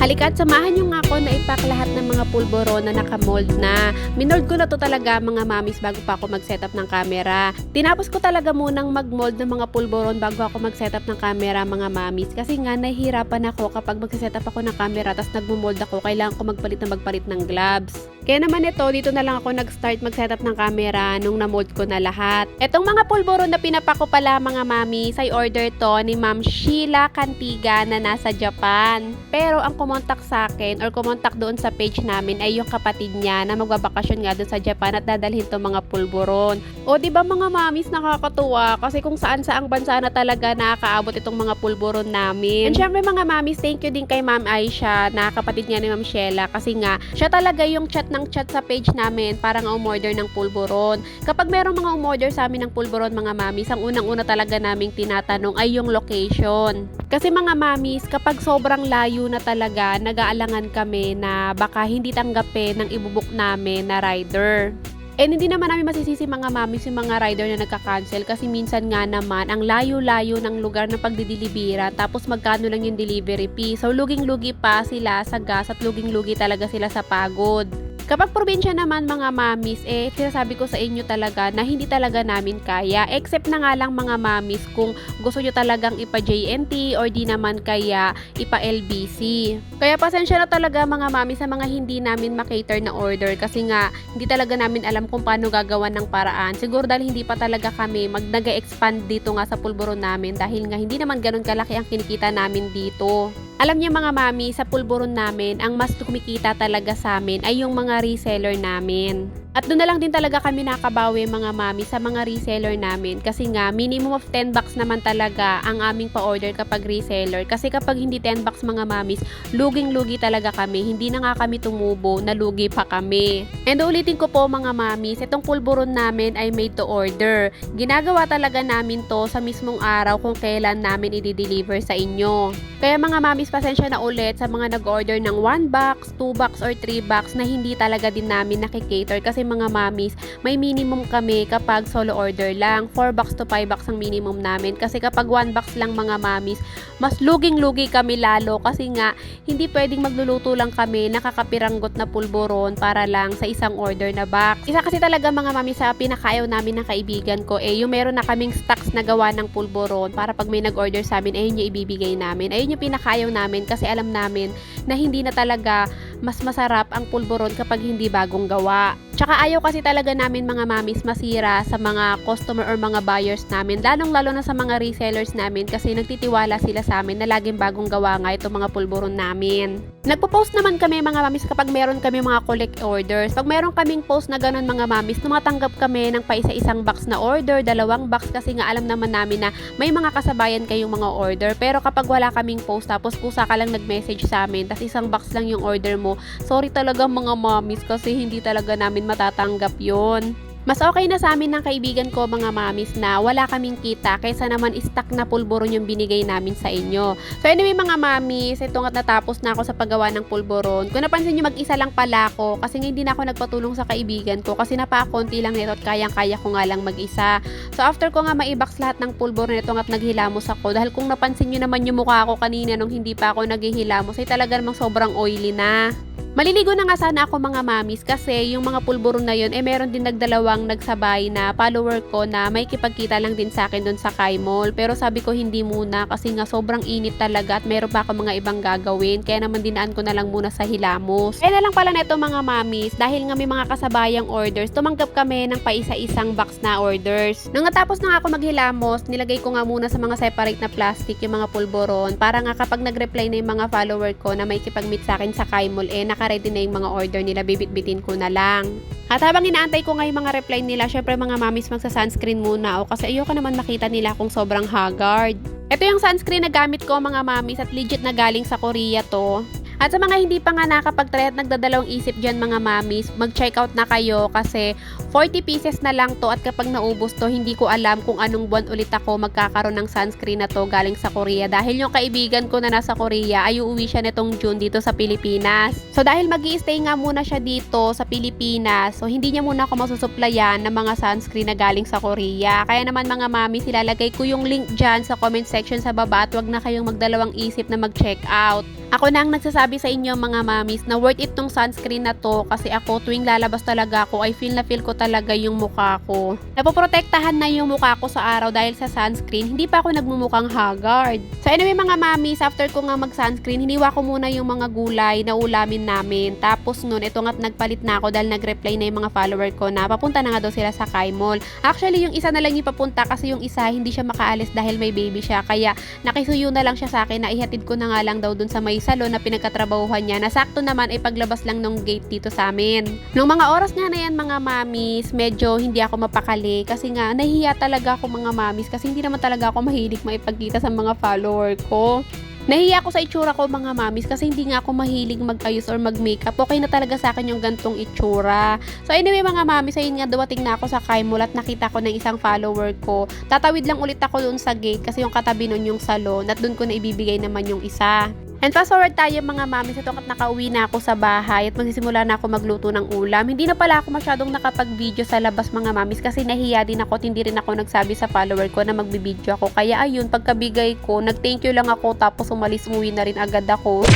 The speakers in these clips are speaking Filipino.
Halika at samahan nyo nga ako na ipack lahat ng mga pulburo na nakamold na. Minold ko na to talaga mga mamis bago pa ako mag-setup ng camera. Tinapos ko talaga munang mag-mold ng mga pulburon bago ako mag-setup ng camera mga mamis. Kasi nga nahihirapan ako kapag mag-setup ako ng camera tapos nagmo-mold ako, kailangan ko magpalit ng gloves. Kaya naman ito, dito na lang ako nag-start mag-setup ng camera nung na-mold ko na lahat. Etong mga pulburo na pinapako pala mga mamis, ay order to ni Ma'am Sheila Cantiga na nasa Japan. Pero ang kumontak sa akin or kumontak doon sa page namin ay yung kapatid niya na magbabakasyon nga doon sa Japan at dadalhin to mga pulburon. O di ba mga mamis, nakakatuwa kasi kung saan-saang bansa na talaga nakakaabot itong mga pulburon namin. And syempre mga mamis, thank you din kay Ma'am Aisha na kapatid niya ni Ma'am Sheila kasi nga siya talaga yung chat sa page namin para nga umorder ng pulburon. Kapag merong mga umorder sa amin ng pulburon mga mamis, ang unang-una talaga naming tinatanong ay yung location. Kasi mga mamis, kapag sobrang layo na talaga, nag-aalangan kami na baka hindi tanggapin ng ibubuk namin na rider. And hindi naman namin masisisi mga mamis yung mga rider na nagka-cancel kasi minsan nga naman ang layo-layo ng lugar ng pagdidilibira tapos magkano lang yung delivery fee. So luging-lugi pa sila sa gas at luging-lugi talaga sila sa pagod. Kapag probinsya naman mga mamis, sinasabi ko sa inyo talaga na hindi talaga namin kaya. Except na nga lang mga mamis kung gusto nyo talagang ipa-JNT or di naman kaya ipa-LBC. Kaya pasensya na talaga mga mamis sa mga hindi namin makater na order kasi nga hindi talaga namin alam kung paano gagawa ng paraan. Siguro dahil hindi pa talaga kami nag-expand dito nga sa pulburon namin dahil nga hindi naman ganun kalaki ang kinikita namin dito. Alam niyo mga mami, sa pulburon namin, ang mas kumikita talaga sa amin ay yung mga reseller namin. At doon na lang din talaga kami nakabawi mga mami sa mga reseller namin kasi nga minimum of 10 bucks naman talaga ang aming pa-order kapag reseller. Kasi kapag hindi 10 bucks mga mamis, luging-lugi talaga kami. Hindi na nga kami tumubo, nalugi pa kami. And ulitin ko po mga mamis, itong pulburon namin ay made to order. Ginagawa talaga namin to sa mismong araw kung kailan namin i-deliver sa inyo. Kaya mga mamis, pasensya na ulit sa mga nag-order ng 1 box, 2 box or 3 box na hindi talaga din namin nakikater kasi mga mamis, may minimum kami kapag solo order lang. 4 box to 5 box ang minimum namin kasi kapag 1 box lang mga mamis, mas luging-lugi kami lalo kasi nga hindi pwedeng magluluto lang kami nakakapiranggot na pulburon para lang sa isang order na box. Isa kasi talaga mga mamis sa pinakaayaw namin ng kaibigan ko yung meron na kaming stocks na gawa ng pulburon para pag may nag-order sa amin ayun yung ibibigay namin. Ayun yung pinakaayaw namin kasi alam namin na hindi na talaga mas masarap ang pulburon kapag hindi bagong gawa. Tsaka ayaw kasi talaga namin mga mamis masira sa mga customer or mga buyers namin, lalong-lalo na sa mga resellers namin kasi nagtitiwala sila sa amin na laging bagong gawa nga itong mga pulburon namin. Nagpo-post naman kami mga mamis kapag meron kami mga collect orders. Pag meron kaming post na ganun mga mamis, tumatanggap kami ng paisa-isang box na order, 2 box kasi nga alam naman namin na may mga kasabayan kayong mga order. Pero kapag wala kaming post tapos kusa ka lang nag-message sa amin tapos isang box lang yung order mo, sorry talaga mga mamis kasi hindi talaga namin matatanggap yon. Mas okay na sa amin ng kaibigan ko mga mamis na wala kaming kita kaysa naman stock na pulburon yung binigay namin sa inyo. So anyway mga mamis, ito nga natapos na ako sa paggawa ng pulburon. Kung napansin nyo mag-isa lang pala ako kasi nga hindi na ako nagpatulong sa kaibigan ko kasi napakakunti lang nito at kayang-kaya ko nga lang mag-isa. So after ko nga maibox lahat ng pulburon nito at naghilamos ako dahil kung napansin nyo naman yung mukha ko kanina nung hindi pa ako naghihilamos ay talaga namang sobrang oily na. Maliligo na nga sana ako mga mamis kasi yung mga pulburon na yun meron din nagdalawang nagsabay na follower ko na may kipagkita lang din sa akin dun sa Kai Mall. Pero sabi ko hindi muna kasi nga sobrang init talaga at meron pa ako mga ibang gagawin kaya naman dinaan ko na lang muna sa hilamos. Kaya na lang pala neto mga mamis dahil nga may mga kasabayang orders, tumanggap kami ng paisa-isang box na orders. Nang natapos na nga ako maghilamos, nilagay ko nga muna sa mga separate na plastic yung mga pulburon para nga kapag nag-reply na yung mga follower ko na may kipag-meet sa akin sa Kai Mall ready na yung mga order nila, bibit-bitin ko na lang. At habang inaantay ko nga yung mga reply nila, syempre mga mamis magsa-sunscreen muna ako kasi ayoko naman makita nila kung sobrang haggard. Ito yung sunscreen na gamit ko mga mamis at legit na galing sa Korea to. At sa mga hindi pa nga nakapag-try at nagdadalawang isip dyan mga mamis, mag-check out na kayo kasi 40 pieces na lang to at kapag naubos to, hindi ko alam kung anong buwan ulit ako magkakaroon ng sunscreen na to galing sa Korea. Dahil yung kaibigan ko na nasa Korea ay uuwi siya nitong June dito sa Pilipinas. So dahil mag-i-stay nga muna siya dito sa Pilipinas, so hindi niya muna ako masusuplayan ng mga sunscreen na galing sa Korea. Kaya naman mga mami, ilalagay ko yung link dyan sa comment section sa baba at wag na kayong magdalawang isip na mag-check out. Ako na ang nagsasabi sa inyo mga mamis na worth it tong sunscreen na to kasi ako tuwing lalabas talaga ako ay feel ko talaga yung mukha ko. Napoprotektahan na yung mukha ko sa araw dahil sa sunscreen, hindi pa ako nagmumukhang haggard. So anyway mga mamis, after ko nga mag-sunscreen, hiniwa ko muna yung mga gulay na ulamin namin. Tapos nun, ito nga't nagpalit na ako dahil nag-reply na yung mga follower ko na papunta na nga daw sila sa Kai Mall. Actually, yung isa na lang yung papunta kasi yung isa hindi siya makaalis dahil may baby siya. Kaya nakisuyo na lang siya sa akin na ihatid ko na nga lang daw dun sa may salon na pinagkatrabahuhan niya na sakto naman ay paglabas lang ng gate dito sa amin. Nung mga oras nga na yan mga mamis, medyo hindi ako mapakali kasi nga nahihiya talaga ako mga mamis kasi hindi naman talaga ako mahilig maipagkita sa mga follower ko. Nahiya ako sa itsura ko mga mamis kasi hindi nga ako mahilig mag-ayos or mag-makeup. Okay na talaga sa akin yung gantong itsura. So anyway mga mamis, ayun nga dumating na ako sa Kai Mall at nakita ko ng isang follower ko. Tatawid lang ulit ako doon sa gate kasi yung katabi nun yung salon at doon ko na ibibigay naman yung isa. And fast forward tayo mga mamis, ito at nakauwi na ako sa bahay at magsisimula na ako magluto ng ulam. Hindi na pala ako masyadong nakapag-video sa labas mga mamis kasi nahiya din ako at hindi rin ako nagsabi sa follower ko na magbibideo ako. Kaya ayun, pagkabigay ko, nag-thank you lang ako tapos umuwi na rin agad ako.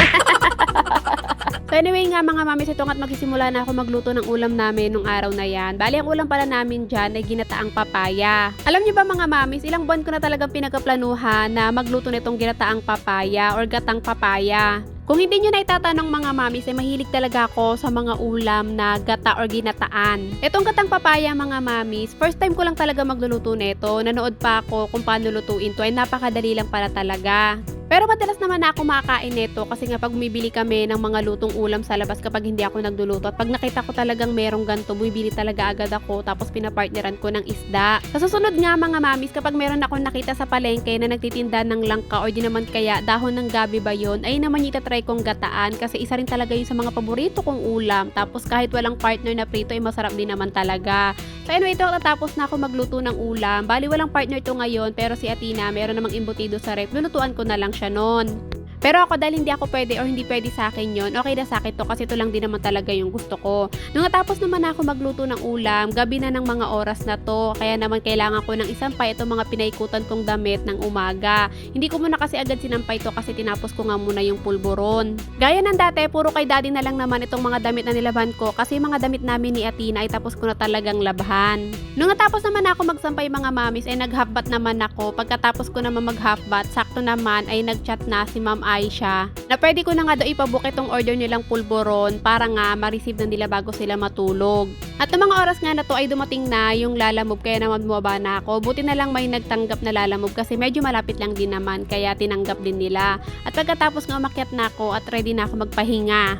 So anyway nga mga mamis, ito nga't magsisimula na ako magluto ng ulam namin nung araw na yan. Bali, ang ulam pala namin dyan ay ginataang papaya. Alam niyo ba mga mamis, ilang buwan ko na talagang pinagkaplanuhan na magluto nitong ginataang papaya or gatang papaya. Kung hindi nyo na itatanong mga mamis, ay mahilig talaga ako sa mga ulam na gata or ginataan. Itong gatang papaya mga mamis, first time ko lang talaga magluluto nito. Nanood pa ako kung paano lutuin to ay napakadali lang pala talaga. Pero madalas naman na ako makakain nito kasi nga pag bumibili kami ng mga lutong ulam sa labas kapag hindi ako nagluluto at pag nakita ko talagang merong ganito, bumibili talaga agad ako tapos pinapartneran ko ng isda. Sa susunod nga mga mamis, kapag meron akong nakita sa palengke na nagtitinda ng langka or di naman kaya dahon ng gabi ba yun, ay naman itatry kong gataan kasi isa rin talaga yun sa mga paborito kong ulam. Tapos kahit walang partner na prito ay masarap din naman talaga. So anyway, ito natapos na ako magluto ng ulam. Bali walang partner to ngayon pero si Atina meron namang imbutido sa ref. Lulutuan ko na lang siya noon. Pero ako dahil hindi ako pwede or hindi pwede sa akin yon, okay na sa akin to kasi ito lang din naman talaga yung gusto ko. Nung natapos naman ako magluto ng ulam, gabi na ng mga oras na to. Kaya naman kailangan ko ng isampay itong mga pinaikutan kong damit ng umaga. Hindi ko muna kasi agad sinampay to kasi tinapos ko nga muna yung pulburon. Gaya ng dati, puro kay daddy na lang naman itong mga damit na nilaban ko kasi mga damit namin ni Atina ay tapos ko na talagang labhan. Nung natapos naman ako magsampay mga mamis ay nag-half bath naman ako. Pagkatapos ko naman mag-half bath, sakto naman ay nag-chat na si Ma'am Aisha na pwede ko na nga daw ipabook itong order nilang pulburon para nga ma-receive na nila bago sila matulog. At ng mga oras nga na to ay dumating na yung Lalamove kaya naman bumaba na ako. Buti na lang may nagtanggap na Lalamove kasi medyo malapit lang din naman kaya tinanggap din nila. At pagkatapos nga umakyat na ako at ready na ako magpahinga.